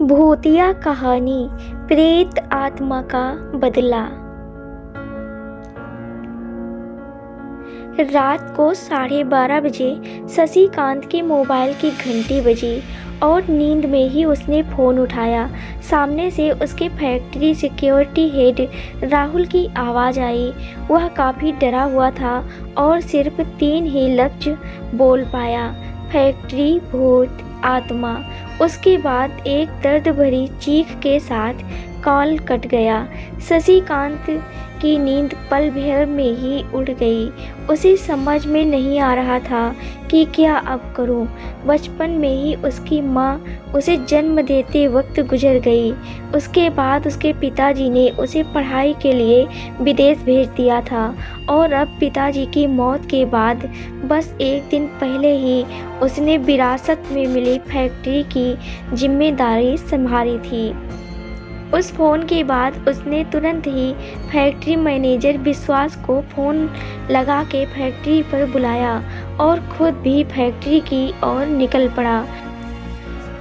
भूतिया कहानी प्रेत आत्मा का बदला। रात को 12:30 बजे शशिकांत के मोबाइल की घंटी बजी और नींद में ही उसने फ़ोन उठाया। सामने से उसके फैक्ट्री सिक्योरिटी हेड राहुल की आवाज़ आई। वह काफ़ी डरा हुआ था और सिर्फ 3 ही लफ्ज़ बोल पाया, फैक्ट्री, भूत, आत्मा। उसके बाद एक दर्द भरी चीख के साथ कॉल कट गया। शशिकांत की नींद पल भर में ही उड़ गई। उसे समझ में नहीं आ रहा था कि क्या अब करूं। बचपन में ही उसकी माँ उसे जन्म देते वक्त गुजर गई। उसके बाद उसके पिताजी ने उसे पढ़ाई के लिए विदेश भेज दिया था और अब पिताजी की मौत के बाद बस एक दिन पहले ही उसने विरासत में मिली फैक्ट्री की जिम्मेदारी संभाली थी। उस फ़ोन के बाद उसने तुरंत ही फैक्ट्री मैनेजर विश्वास को फ़ोन लगा के फैक्ट्री पर बुलाया और खुद भी फैक्ट्री की ओर निकल पड़ा।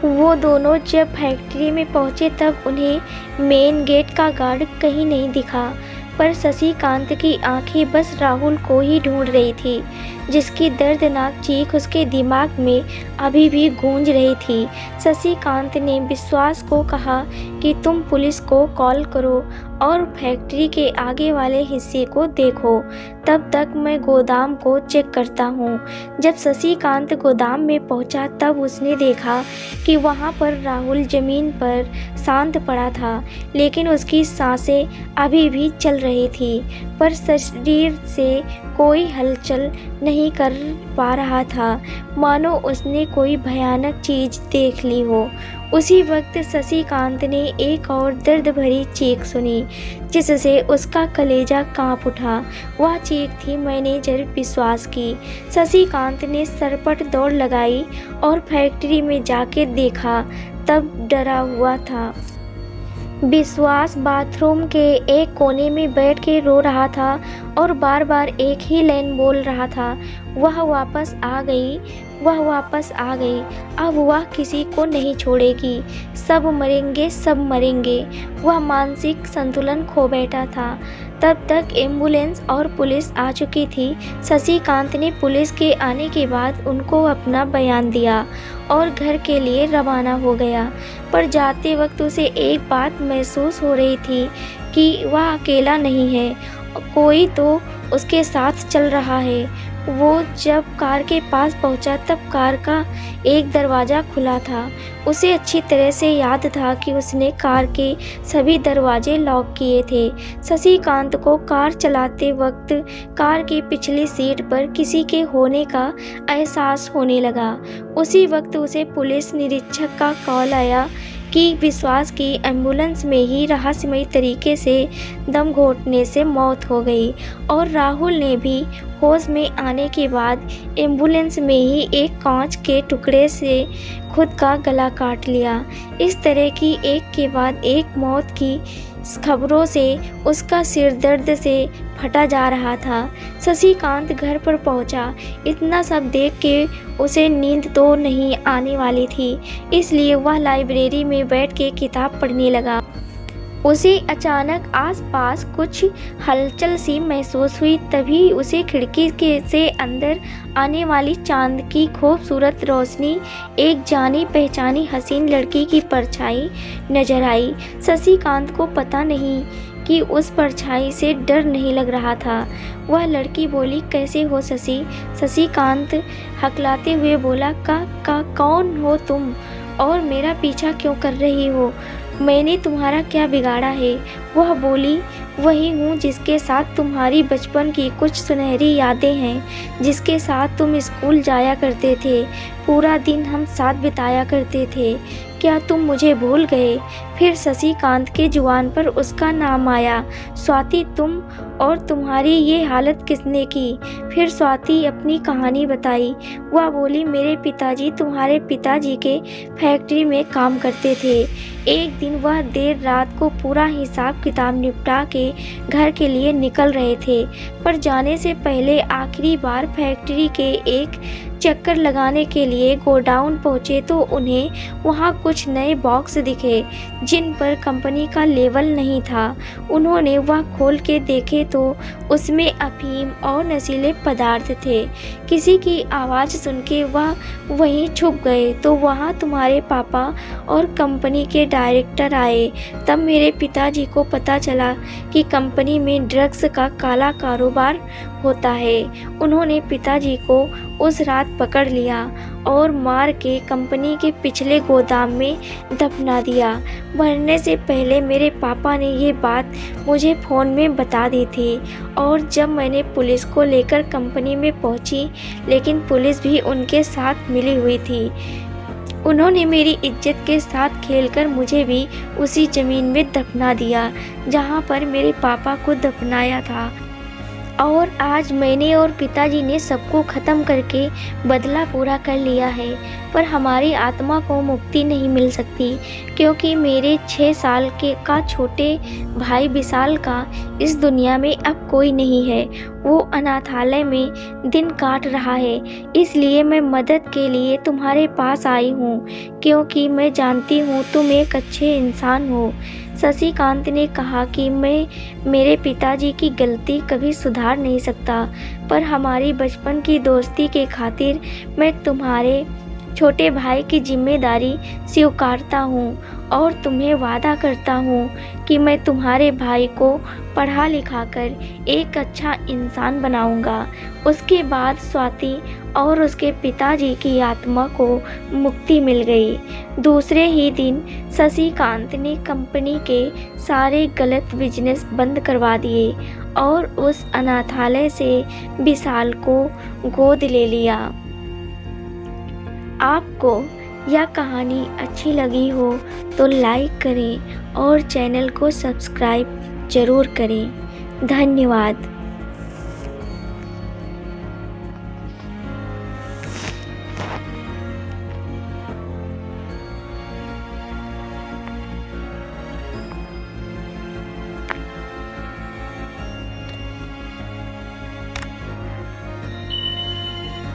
वो दोनों जब फैक्ट्री में पहुंचे तब उन्हें मेन गेट का गार्ड कहीं नहीं दिखा, पर शशिकांत की आंखें बस राहुल को ही ढूंढ रही थी, जिसकी दर्दनाक चीख उसके दिमाग में अभी भी गूंज रही थी। शशिकांत ने विश्वास को कहा कि तुम पुलिस को कॉल करो और फैक्ट्री के आगे वाले हिस्से को देखो, तब तक मैं गोदाम को चेक करता हूँ। जब शशिकांत गोदाम में पहुँचा तब उसने देखा कि वहाँ पर राहुल ज़मीन पर शांत पड़ा था, लेकिन उसकी सांसें अभी भी चल रही थी, पर शरीर से कोई हलचल नहीं कर पा रहा था, मानो उसने कोई भयानक चीज़ देख ली हो। उसी वक्त शशिकांत ने एक और दर्द भरी चीख सुनी, जिससे उसका कलेजा कांप उठा। वह चीख थी मैनेजर विश्वास की। शशिकांत ने सरपट दौड़ लगाई और फैक्ट्री में जाकर देखा, तब डरा हुआ था। विश्वास बाथरूम के एक कोने में बैठ के रो रहा था और बार बार एक ही लाइन बोल रहा था, वह वापस आ गई, वह वापस आ गई। अब वह किसी को नहीं छोड़ेगी, सब मरेंगे, सब मरेंगे। वह मानसिक संतुलन खो बैठा था। तब तक एम्बुलेंस और पुलिस आ चुकी थी। शशिकांत ने पुलिस के आने के बाद उनको अपना बयान दिया और घर के लिए रवाना हो गया। पर जाते वक्त उसे एक बात महसूस हो रही थी कि वह अकेला नहीं है, कोई तो उसके साथ चल रहा है। वो जब कार के पास पहुंचा तब कार का एक दरवाज़ा खुला था। उसे अच्छी तरह से याद था कि उसने कार के सभी दरवाजे लॉक किए थे। शशिकांत को कार चलाते वक्त कार की पिछली सीट पर किसी के होने का एहसास होने लगा। उसी वक्त उसे पुलिस निरीक्षक का कॉल आया कि विश्वास की एम्बुलेंस में ही रहस्यमयी तरीके से दम घोटने से मौत हो गई और राहुल ने भी होश में आने के बाद एम्बुलेंस में ही एक कांच के टुकड़े से खुद का गला काट लिया। इस तरह की एक के बाद एक मौत की खबरों से उसका सिर दर्द से फटा जा रहा था। शशिकांत घर पर पहुंचा। इतना सब देख के उसे नींद तो नहीं आने वाली थी, इसलिए वह लाइब्रेरी में बैठ के किताब पढ़ने लगा। उसे अचानक आसपास कुछ हलचल सी महसूस हुई। तभी उसे खिड़की के से अंदर आने वाली चांद की खूबसूरत रोशनी, एक जानी पहचानी हसीन लड़की की परछाई नजर आई। शशिकांत को पता नहीं कि उस परछाई से डर नहीं लग रहा था। वह लड़की बोली, कैसे हो शशि? शशिकांत हकलाते हुए बोला, का कौन हो तुम और मेरा पीछा क्यों कर रही हो? मैंने तुम्हारा क्या बिगाड़ा है? वह बोली, वही हूँ जिसके साथ तुम्हारी बचपन की कुछ सुनहरी यादें हैं, जिसके साथ तुम स्कूल जाया करते थे, पूरा दिन हम साथ बिताया करते थे। क्या तुम मुझे भूल गए? फिर शशिकांत के जुबान पर उसका नाम आया, स्वाति, तुम और तुम्हारी ये हालत किसने की? फिर स्वाति अपनी कहानी बताई। वह बोली, मेरे पिताजी तुम्हारे पिताजी के फैक्ट्री में काम करते थे। एक दिन वह देर रात को पूरा हिसाब किताब निपटा के घर के लिए निकल रहे थे, पर जाने से पहले आखिरी बार फैक्ट्री के एक चक्कर लगाने के लिए गोडाउन पहुँचे तो उन्हें वहाँ कुछ नए बॉक्स दिखे जिन पर कंपनी का लेबल नहीं था। उन्होंने वह खोल के देखे तो उसमें अफीम और नशीले पदार्थ थे। किसी की आवाज़ सुन के वह वहीं छुप गए तो वहाँ तुम्हारे पापा और कंपनी के डायरेक्टर आए। तब मेरे पिताजी को पता चला कि कंपनी में ड्रग्स का काला कारोबार होता है। उन्होंने पिताजी को उस रात पकड़ लिया और मार के कंपनी के पिछले गोदाम में दफना दिया। मरने से पहले मेरे पापा ने ये बात मुझे फ़ोन में बता दी थी और जब मैंने पुलिस को लेकर कंपनी में पहुंची, लेकिन पुलिस भी उनके साथ मिली हुई थी। उन्होंने मेरी इज्जत के साथ खेलकर मुझे भी उसी ज़मीन में दफना दिया जहां पर मेरे पापा को दफनाया था। और आज मैंने और पिताजी ने सबको ख़त्म करके बदला पूरा कर लिया है, पर हमारी आत्मा को मुक्ति नहीं मिल सकती क्योंकि मेरे 6 साल का छोटे भाई विशाल का इस दुनिया में अब कोई नहीं है। वो अनाथालय में दिन काट रहा है। इसलिए मैं मदद के लिए तुम्हारे पास आई हूँ क्योंकि मैं जानती हूँ तुम एक अच्छे इंसान हो। शशिकांत ने कहा कि मैं मेरे पिताजी की गलती कभी सुधार नहीं सकता, पर हमारी बचपन की दोस्ती के खातिर मैं तुम्हारे छोटे भाई की जिम्मेदारी स्वीकारता हूँ और तुम्हें वादा करता हूँ कि मैं तुम्हारे भाई को पढ़ा लिखा कर एक अच्छा इंसान बनाऊँगा। उसके बाद स्वाति और उसके पिताजी की आत्मा को मुक्ति मिल गई। दूसरे ही दिन शशिकांत ने कंपनी के सारे गलत बिजनेस बंद करवा दिए और उस अनाथालय से विशाल को गोद ले लिया। आपको यह कहानी अच्छी लगी हो तो लाइक करें और चैनल को सब्सक्राइब ज़रूर करें। धन्यवाद।